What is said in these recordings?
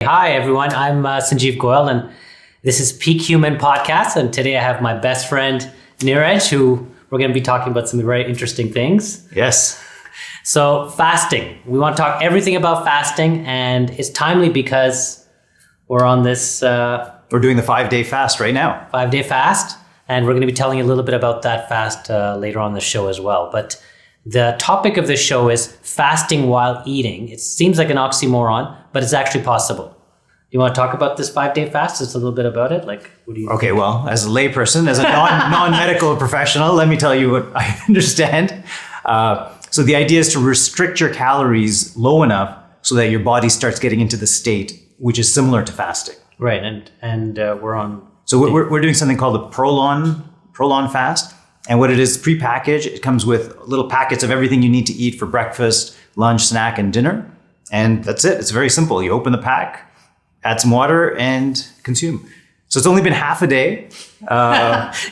Hi, everyone. I'm Sanjeev Goyal, and this is Peak Human Podcast. And today I have my best friend, Neeraj, who we're going to be talking about some very interesting things. Yes. So fasting. We want to talk everything about fasting, and it's timely because we're on this... we're doing the 5-day fast right now. 5-day fast, and we're going to be telling you a little bit about that fast later on the show as well. But the topic of the show is fasting while eating. It seems like an oxymoron, but it's actually possible. You want to talk about this 5-day fast? Just a little bit about it? Like, what do you Okay, think? well, as a layperson, as a non-medical professional, let me tell you what I understand. So the idea is to restrict your calories low enough so that your body starts getting into the state which is similar to fasting. Right, and we're on... So we're doing something called the Prolon fast. And what it is, prepackaged. It comes with little packets of everything you need to eat for breakfast, lunch, snack, and dinner. And that's it. It's very simple. You open the pack, add some water, and consume. So it's only been half a day.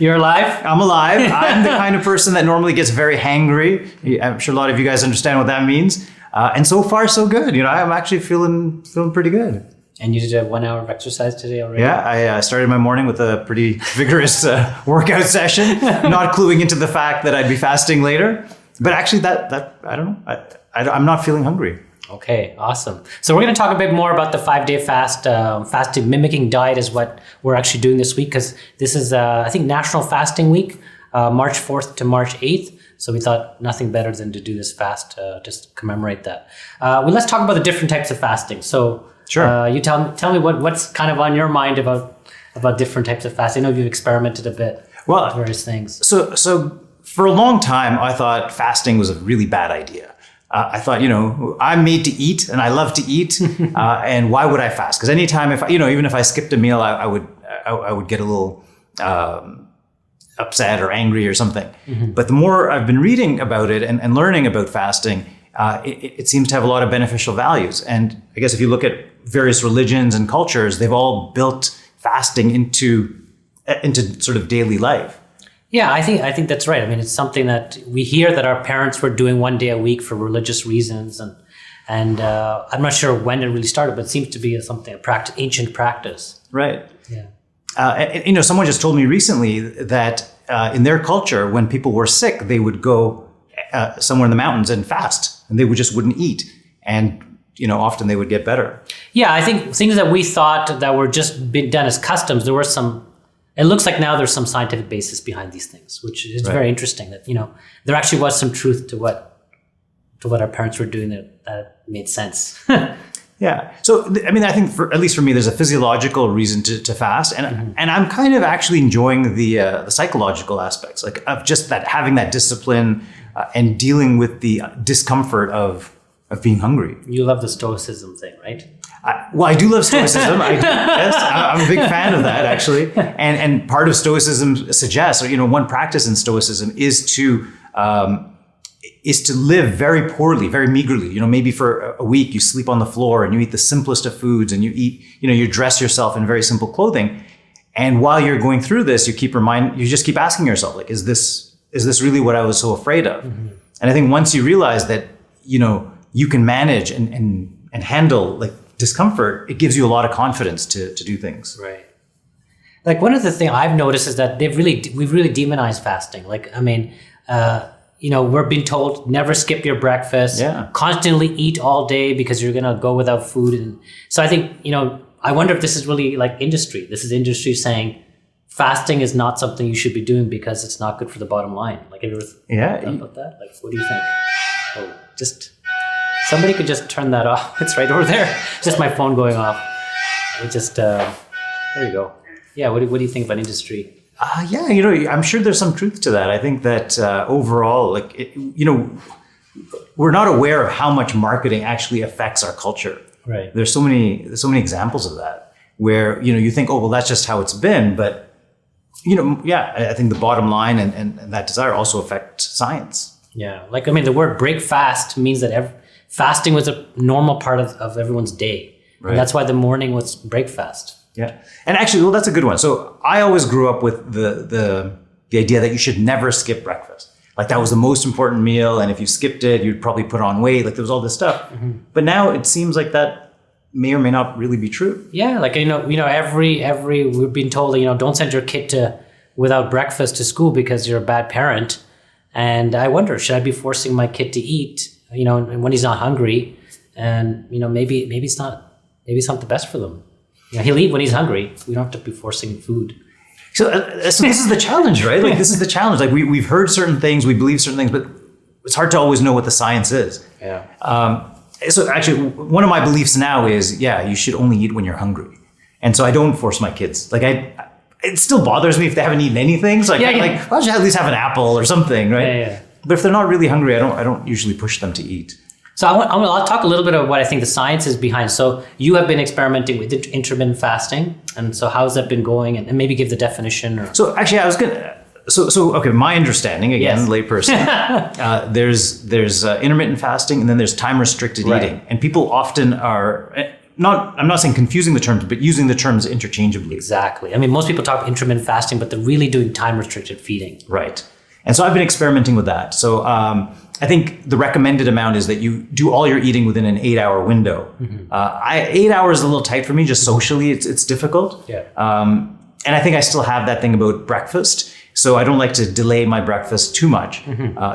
You're alive? I'm alive. I'm the kind of person that normally gets very hangry. I'm sure a lot of you guys understand what that means. And so far, so good. You know, I'm actually feeling pretty good. And you did a 1 hour of exercise today already? Yeah, I started my morning with a pretty vigorous workout session, not cluing into the fact that I'd be fasting later. But actually, that I don't know. I'm not feeling hungry. Okay, awesome. So we're going to talk a bit more about the 5-day fast. Fasting mimicking diet is what we're actually doing this week, because this is, I think, National Fasting Week, March 4th to March 8th. So we thought nothing better than to do this fast, just to commemorate that. Well, let's talk about the different types of fasting. So sure. You tell me what's kind of on your mind about different types of fasting. I know you've experimented a bit with various things. So for a long time, I thought fasting was a really bad idea. I thought, I'm made to eat and I love to eat. And why would I fast? Because anytime even if I skipped a meal, I would get a little upset or angry or something. Mm-hmm. But the more I've been reading about it and learning about fasting, it seems to have a lot of beneficial values. And I guess if you look at various religions and cultures, they've all built fasting into sort of daily life. Yeah, I think that's right. I mean, it's something that we hear that our parents were doing 1 day a week for religious reasons, and I'm not sure when it really started, but it seems to be something ancient practice. Right. Yeah. And someone just told me recently that in their culture, when people were sick, they would go somewhere in the mountains and fast, and they wouldn't eat, and often they would get better. Yeah, I think things that we thought that were just been done as customs, there were some. It looks like now there's some scientific basis behind these things, which is very interesting. That there actually was some truth to what our parents were doing that made sense. Yeah. So I mean, I think at least for me, there's a physiological reason to fast, and I'm kind of actually enjoying the psychological aspects, like of just that having that discipline and dealing with the discomfort of being hungry. You love the stoicism thing, right? I do love stoicism. Yes, I'm a big fan of that, actually. And part of stoicism suggests, one practice in stoicism is to live very poorly, very meagerly. Maybe for a week you sleep on the floor and you eat the simplest of foods, and you eat, you dress yourself in very simple clothing. And while you're going through this, you just keep asking yourself, like, is this really what I was so afraid of? Mm-hmm. And I think once you realize that, you can manage and handle like discomfort, it gives you a lot of confidence to do things. Right. Like one of the things I've noticed is that we've really demonized fasting. Like, I mean, we're being told never skip your breakfast, constantly eat all day because you're going to go without food. And so I think, I wonder if this is really like industry. This is industry saying fasting is not something you should be doing because it's not good for the bottom line. Like, have you ever thought about that? Like, what do you think? Oh, somebody could just turn that off. It's right over there. Just my phone going off. There you go. Yeah, what do you think about industry? I'm sure there's some truth to that. I think that overall, we're not aware of how much marketing actually affects our culture. Right. There's so many examples of that where, you think, oh, well, that's just how it's been. But, I think the bottom line and that desire also affect science. Yeah. Like, I mean, the word break fast means that fasting was a normal part of everyone's day. Right. And that's why the morning was breakfast. Yeah. And actually, well, that's a good one. So I always grew up with the idea that you should never skip breakfast. Like that was the most important meal. And if you skipped it, you'd probably put on weight. Like there was all this stuff. Mm-hmm. But now it seems like that may or may not really be true. Yeah, like every we've been told don't send your kid without breakfast to school because you're a bad parent. And I wonder, should I be forcing my kid to eat when he's not hungry? And maybe it's not the best for them. He'll eat when he's hungry. We don't have to be forcing food. So this is the challenge, right? Like this is the challenge. Like we've heard certain things, we believe certain things, but it's hard to always know what the science is. Yeah. So actually, one of my beliefs now is, you should only eat when you're hungry. And so I don't force my kids. Like it still bothers me if they haven't eaten anything. So like, why don't you at least have an apple or something, right? Yeah. But if they're not really hungry, I don't usually push them to eat. So I'll talk a little bit of what I think the science is behind. So you have been experimenting with intermittent fasting, and so how's that been going? And maybe give the definition. So actually, I was gonna. So okay, my understanding again, Yes. layperson. There's intermittent fasting, and then there's time restricted eating, and people often are not. I'm not saying confusing the terms, but using the terms interchangeably. Exactly. I mean, most people talk intermittent fasting, but they're really doing time restricted feeding. Right. And so I've been experimenting with that. So I think the recommended amount is that you do all your eating within an 8-hour window. 8 hours is a little tight for me, just socially, it's difficult. Yeah. And I think I still have that thing about breakfast. So I don't like to delay my breakfast too much.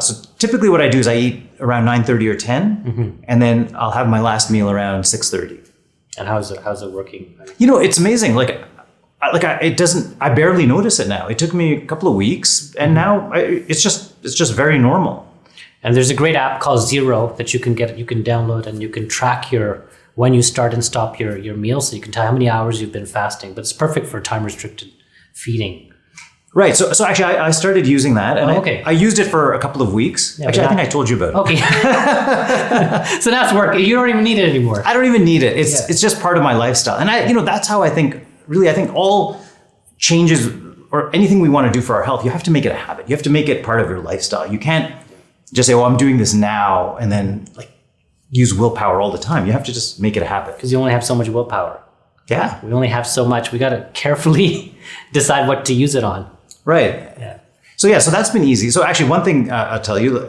So typically what I do is I eat around 9:30 or 10, and then I'll have my last meal around 6:30. And how's it working? It's amazing. I barely notice it now. It took me a couple of weeks, and now it's just very normal. And there's a great app called Zero that you can download, and you can track when you start and stop your meal, so you can tell how many hours you've been fasting. But it's perfect for time restricted feeding. Right. So actually, I started using that, and I used it for a couple of weeks. Yeah, actually, I think I told you about it. Okay. So now it's working. You don't even need it anymore. I don't even need it. It's just part of my lifestyle, and that's how I think. Really, I think all changes or anything we want to do for our health, you have to make it a habit. You have to make it part of your lifestyle. You can't just say, "Well, I'm doing this now," and then use willpower all the time. You have to just make it a habit. Because you only have so much willpower. Yeah. We only have so much. We got to carefully decide what to use it on. Right. Yeah. So that's been easy. So actually, one thing I'll tell you,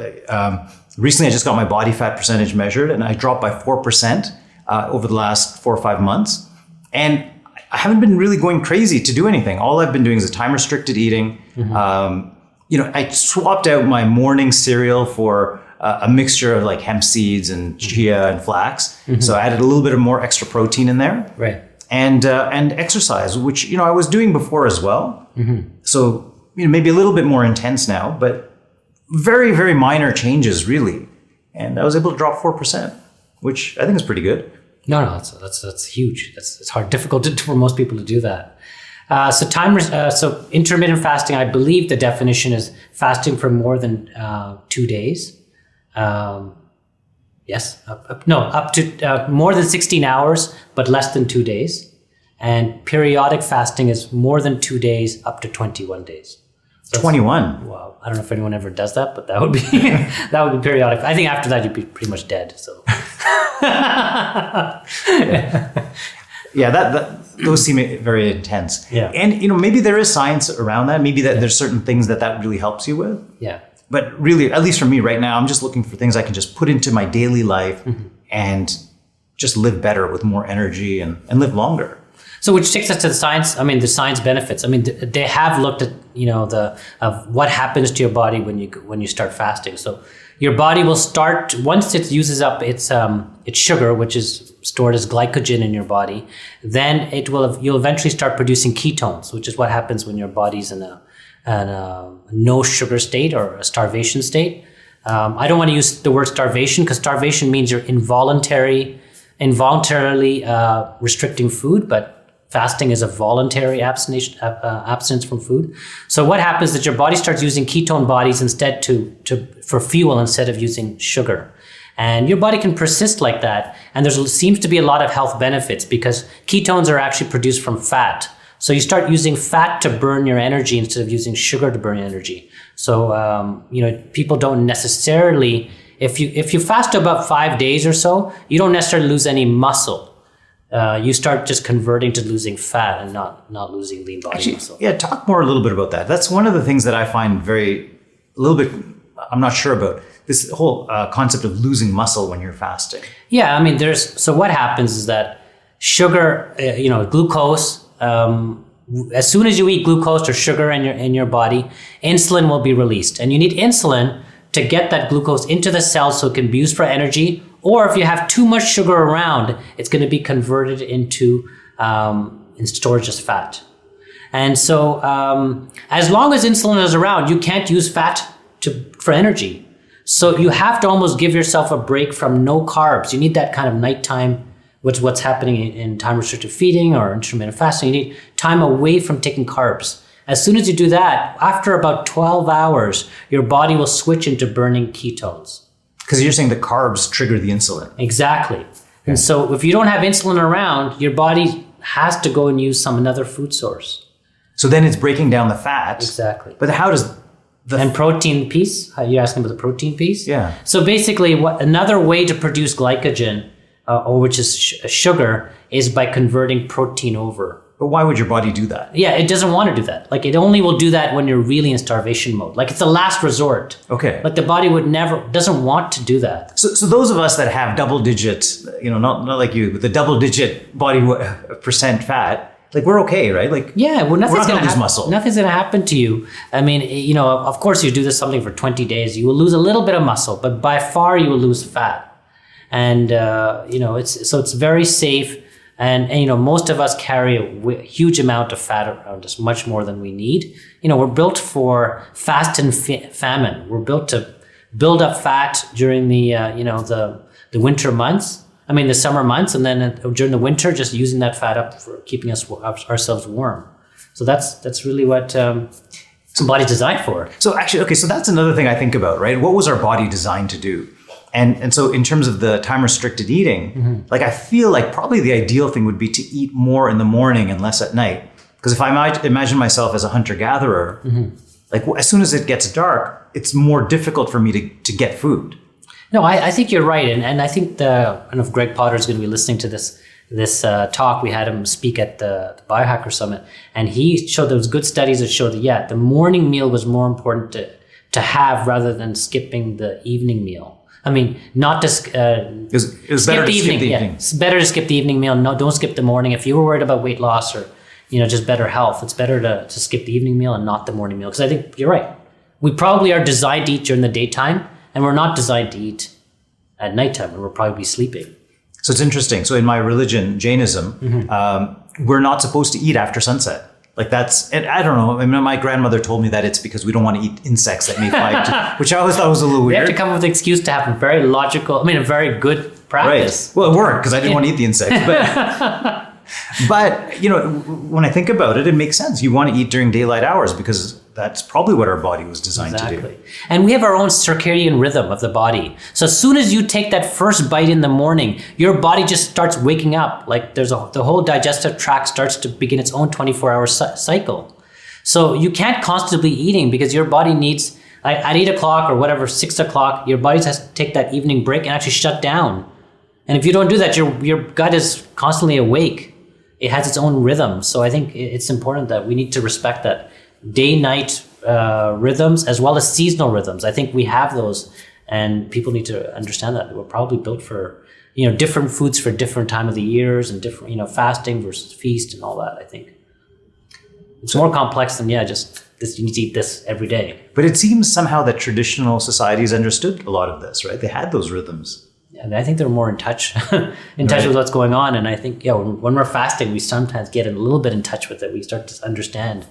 recently I just got my body fat percentage measured, and I dropped by 4% over the last 4 or 5 months. And I haven't been really going crazy to do anything. All I've been doing is a time restricted eating. I swapped out my morning cereal for a mixture of like hemp seeds and chia and flax. So I added a little bit of more extra protein in there. Right. And exercise, which I was doing before as well. So maybe a little bit more intense now, but very, very minor changes really. And I was able to drop 4%, which I think is pretty good. No, that's huge. It's difficult for most people to do that. So intermittent fasting, I believe the definition is fasting for more than 2 days. Yes, up to more than 16 hours, but less than 2 days. And periodic fasting is more than 2 days, up to 21 days. So 21. Well, I don't know if anyone ever does that, but that would be that would be periodic. I think after that you'd be pretty much dead. So. Yeah, those seem very intense. Yeah. And maybe there is science around that. Maybe there's certain things that really helps you with. Yeah. But really, at least for me right now, I'm just looking for things I can just put into my daily life and just live better with more energy and live longer. So which takes us to the science. I mean, the science benefits. I mean, they have looked at what happens to your body when you start fasting. So your body will start, once it uses up its sugar, which is stored as glycogen in your body, then you'll eventually start producing ketones, which is what happens when your body's in a no sugar state or a starvation state. I don't want to use the word starvation because starvation means you're involuntarily restricting food, but fasting is a voluntary abstinence from food. So what happens is that your body starts using ketone bodies instead for fuel instead of using sugar. And your body can persist like that. And there seems to be a lot of health benefits because ketones are actually produced from fat. So you start using fat to burn your energy instead of using sugar to burn your energy. So, people don't necessarily, if you fast about 5 days or so, you don't necessarily lose any muscle. You start just converting to losing fat and not losing lean body muscle. Yeah, talk more a little bit about that. That's one of the things that I find I'm not sure about. This whole concept of losing muscle when you're fasting. Yeah, I mean, so what happens is that sugar, glucose. As soon as you eat glucose or sugar in your body, insulin will be released, and you need insulin to get that glucose into the cell so it can be used for energy. Or if you have too much sugar around, it's going to be converted into in storage as fat. And so as long as insulin is around, you can't use fat for energy. So you have to almost give yourself a break from no carbs. You need that kind of nighttime, what's happening in time restricted feeding or intermittent fasting. You need time away from taking carbs. As soon as you do that, after about 12 hours, your body will switch into burning ketones. Because you're saying the carbs trigger the insulin. Exactly. Okay. And so if you don't have insulin around, your body has to go and use another food source. So then it's breaking down the fat. Exactly. But how does and protein piece? You're asking about the protein piece? Yeah. So basically, another way to produce glycogen, or which is sugar, is by converting protein over. But why would your body do that? Yeah, it doesn't want to do that. Like, it only will do that when you're really in starvation mode. Like, it's the last resort. Okay. Like, the body doesn't want to do that. So those of us that have double digits, not like you, but the double digit body percent fat, like, we're okay, right? Like, yeah, well, nothing's going to lose muscle. Nothing's going to happen to you. I mean, of course, you do something for 20 days, you will lose a little bit of muscle, but by far you will lose fat. And it's very safe. And most of us carry a huge amount of fat around us, much more than we need. We're built for fast and famine. We're built to build up fat during the winter months. I mean, the summer months, and then during the winter, just using that fat up for keeping ourselves warm. So that's really what the body's designed for. So actually, okay, so that's another thing I think about, right? What was our body designed to do? And so in terms of the time restricted eating, like, I feel like probably the ideal thing would be to eat more in the morning and less at night. Because if I might imagine myself as a hunter-gatherer, like, as soon as it gets dark, it's more difficult for me to get food. No, I think you're right. And I think I don't know if Greg Potter is going to be listening to this talk. We had him speak at the Biohacker Summit, and he showed there was good studies that showed that, the morning meal was more important to have rather than skipping the evening meal. I mean, not to skip the evening. Yeah, it's better to skip the evening meal. No, don't skip the morning. If you were worried about weight loss or just better health, it's better to skip the evening meal and not the morning meal. Because I think you're right. We probably are designed to eat during the daytime, and we're not designed to eat at nighttime, and we'll probably be sleeping. So it's interesting. So in my religion, Jainism, we're not supposed to eat after sunset. Like, and I don't know. I mean, my grandmother told me that it's because we don't want to eat insects that may fly, which I always thought was a little weird. We have to come up with an excuse to have a very a very good practice. Right. Well, it worked because I didn't want to eat the insects. But when I think about it, it makes sense. You want to eat during daylight hours because that's probably what our body was designed to do. And we have our own circadian rhythm of the body. So as soon as you take that first bite in the morning, your body just starts waking up. Like, the whole digestive tract starts to begin its own 24-hour cycle. So you can't constantly be eating because your body needs, at 8 o'clock or whatever, 6 o'clock, your body has to take that evening break and actually shut down. And if you don't do that, your gut is constantly awake. It has its own rhythm. So I think it's important that we need to respect that day-night rhythms as well as seasonal rhythms. I think we have those, and people need to understand that we're probably built for different foods for different time of the years and different fasting versus feast and all that. I think it's more complex than just this. You need to eat this every day. But it seems somehow that traditional societies understood a lot of this, right? They had those rhythms. And I think they're more in touch with what's going on. And I think when we're fasting, we sometimes get a little bit in touch with it. We start to understand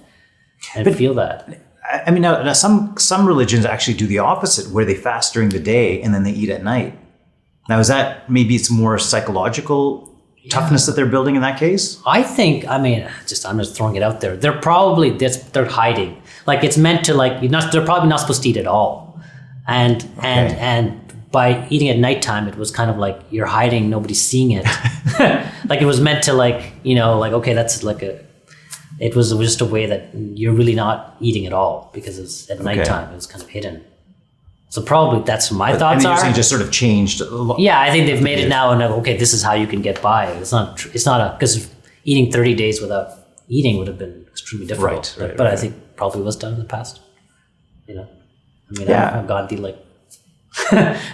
and feel that. I mean, now some religions actually do the opposite, where they fast during the day and then they eat at night. Now, is that maybe it's more psychological toughness that they're building in that case? I think, I'm just throwing it out there. They're probably, they're hiding. Like, it's meant to, they're probably not supposed to eat at all. And by eating at nighttime, it was kind of like you're hiding, nobody's seeing it. Like, it was meant to okay, that's it was just a way that you're really not eating at all because it's at nighttime. It was kind of hidden. So probably that's what my thoughts are. You're saying just sort of changed a lot. Yeah, I think they've made it now, and okay, this is how you can get by. It's not because eating 30 days without eating would have been extremely difficult. Right. I think probably was done in the past. I haven't gone through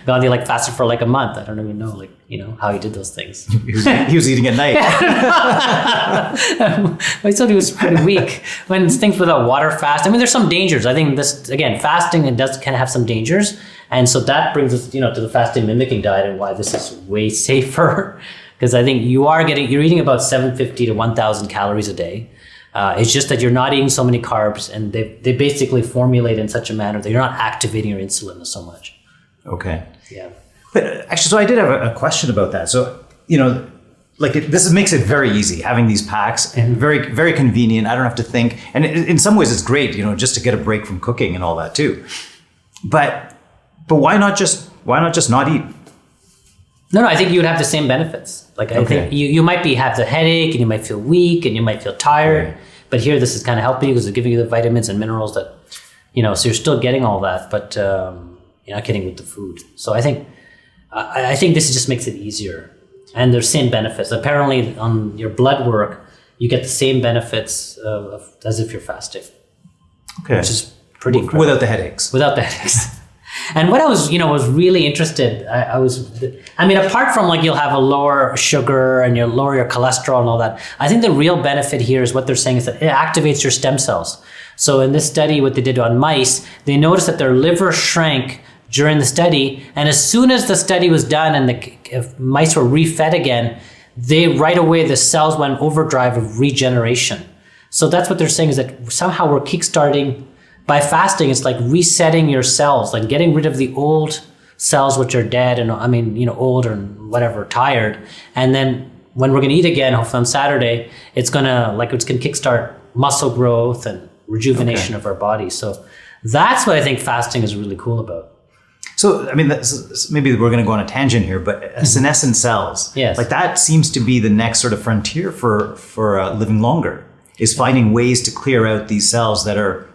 Gandhi like fasted for like a month. I don't even know, like, how he did those things. He was eating at night. I thought he was pretty weak. When things without water fast, I mean, there's some dangers. I think this, again, fasting, it does kind of have some dangers. And so that brings us, to the fasting mimicking diet and why this is way safer. Because I think you're eating about 750 to 1,000 calories a day. It's just that you're not eating so many carbs, and they basically formulate in such a manner that you're not activating your insulin so much. Okay. Yeah. But actually, so I did have a question about that. So, this makes it very easy having these packs and very, very convenient. I don't have to think. And in some ways it's great, just to get a break from cooking and all that too. But why not just not eat? No, I think you would have the same benefits. Like, I think you might have the headache and you might feel weak and you might feel tired. Right. But here, this is kind of helping you because they're giving you the vitamins and minerals that, so you're still getting all that, but you're not getting with the food. So I think this just makes it easier. And there's same benefits. Apparently, on your blood work, you get the same benefits as if you're fasting. Okay. Which is pretty incredible. Without the headaches. Without the headaches. And what I was, was really interested, apart from like you'll have a lower sugar and you'll lower your cholesterol and all that, I think the real benefit here is what they're saying is that it activates your stem cells. So in this study, what they did on mice, they noticed that their liver shrank during the study. And as soon as the study was done and if mice were refed again, right away, the cells went overdrive of regeneration. So that's what they're saying is that somehow we're kickstarting. By fasting, it's like resetting your cells, like getting rid of the old cells which are dead and old or whatever, tired. And then when we're going to eat again, hopefully on Saturday, it's going to kickstart muscle growth and rejuvenation of our body. So that's what I think fasting is really cool about. So, maybe we're going to go on a tangent here, but senescent cells, yes, like that seems to be the next sort of frontier for living longer, is finding ways to clear out these cells that are.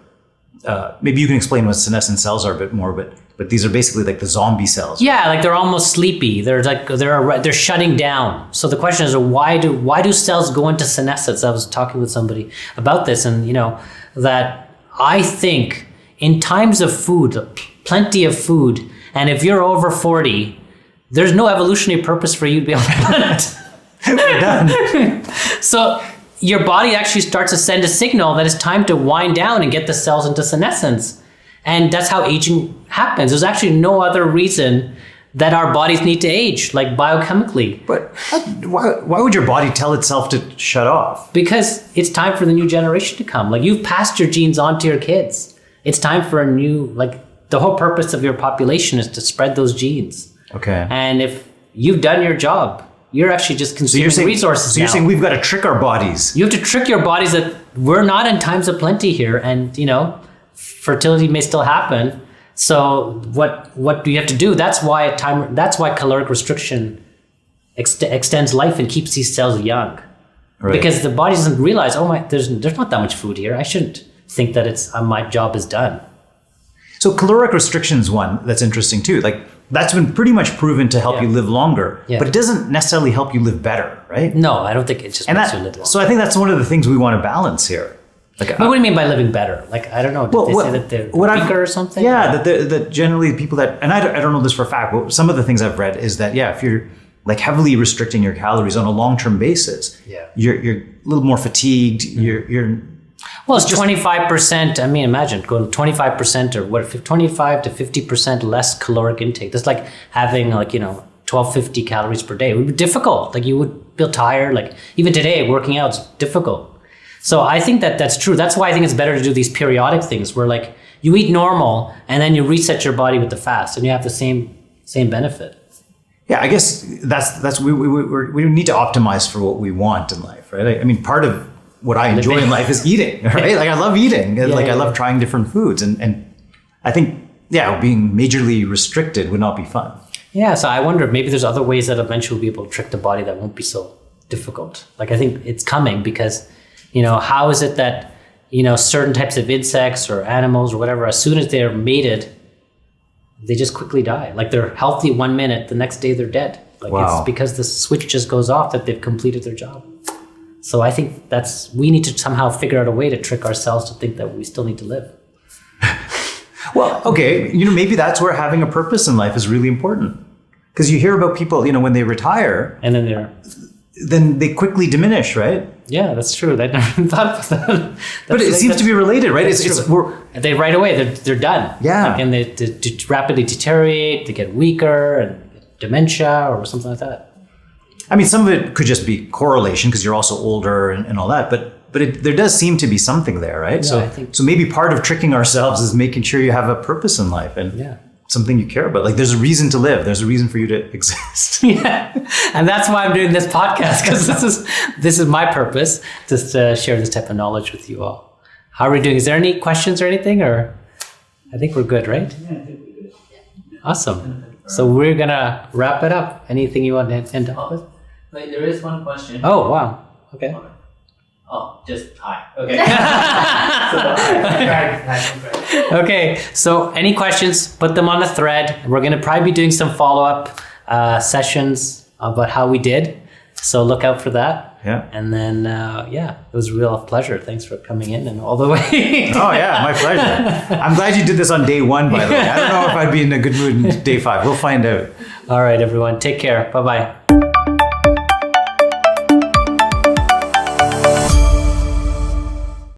Maybe you can explain what senescent cells are a bit more, but these are basically like the zombie cells. Yeah, like they're almost sleepy. They're shutting down. So the question is, why do cells go into senescence? I was talking with somebody about this, and that I think in times of food, plenty of food, and if you're over 40, there's no evolutionary purpose for you to be on the planet. We're done. So your body actually starts to send a signal that it's time to wind down and get the cells into senescence. And that's how aging happens. There's actually no other reason that our bodies need to age, like biochemically. But why would your body tell itself to shut off? Because it's time for the new generation to come. Like, you've passed your genes on to your kids. It's time for a new, the whole purpose of your population is to spread those genes. Okay. And if you've done your job, you're actually just consuming resources. So you're saying we've got to trick our bodies. You have to trick your bodies that we're not in times of plenty here, and fertility may still happen. So what do you have to do? That's why caloric restriction extends life and keeps these cells young, right? Because the body doesn't realize, there's not that much food here. I shouldn't think that it's my job is done. So caloric restriction is one that's interesting too. That's been pretty much proven to help you live longer, but it doesn't necessarily help you live better, right? No, I don't think it just makes you live longer. So I think that's one of the things we want to balance here. What do you mean by living better? I don't know. Did they say that they're weaker or something? Yeah, that generally people that, and I don't know this for a fact, but some of the things I've read is that, if you're heavily restricting your calories on a long-term basis, you're a little more fatigued, you're well, it's 25%. Imagine going 25% or 25 to 50% less caloric intake. That's like having 1250 calories per day. It would be difficult. You would feel tired. Even today, working out is difficult. So I think that's true. That's why I think it's better to do these periodic things where you eat normal and then you reset your body with the fast and you have the same benefit. Yeah, I guess that's we need to optimize for what we want in life, right? Part of what I enjoy in life is eating, right? I love eating. I love trying different foods. And I think, being majorly restricted would not be fun. Yeah, so I wonder if maybe there's other ways that eventually we'll be able to trick the body that won't be so difficult. I think it's coming because, how is it that, certain types of insects or animals or whatever, as soon as they're mated, they just quickly die. They're healthy 1 minute, the next day they're dead. Wow. It's because the switch just goes off that they've completed their job. So I think we need to somehow figure out a way to trick ourselves to think that we still need to live. Well, okay, maybe that's where having a purpose in life is really important. Because you hear about people, when they retire, and then they quickly diminish, right? Yeah, that's true. I never thought about that. But it seems to be related, right? They right away they're done. Yeah, and they rapidly deteriorate. They get weaker and dementia or something like that. I mean, some of it could just be correlation because you're also older and all that. But there does seem to be something there, right? Yeah, so maybe part of tricking ourselves is making sure you have a purpose in life and something you care about. Like there's a reason to live. There's a reason for you to exist. Yeah, and that's why I'm doing this podcast, because this is my purpose, just to share this type of knowledge with you all. How are we doing? Is there any questions or anything? Or I think we're good, right? Yeah, I think we're good. Awesome. So we're gonna wrap it up. Anything you want to end up with? Wait, there is one question. Oh wow. Okay. Oh, just hi. Okay. Okay. So any questions? Put them on the thread. We're gonna probably be doing some follow-up sessions about how we did. So look out for that. Yeah. And then it was a real pleasure. Thanks for coming in and all the way. Oh yeah, my pleasure. I'm glad you did this on day 1, by the way. I don't know if I'd be in a good mood in day 5. We'll find out. All right, everyone. Take care. Bye-bye.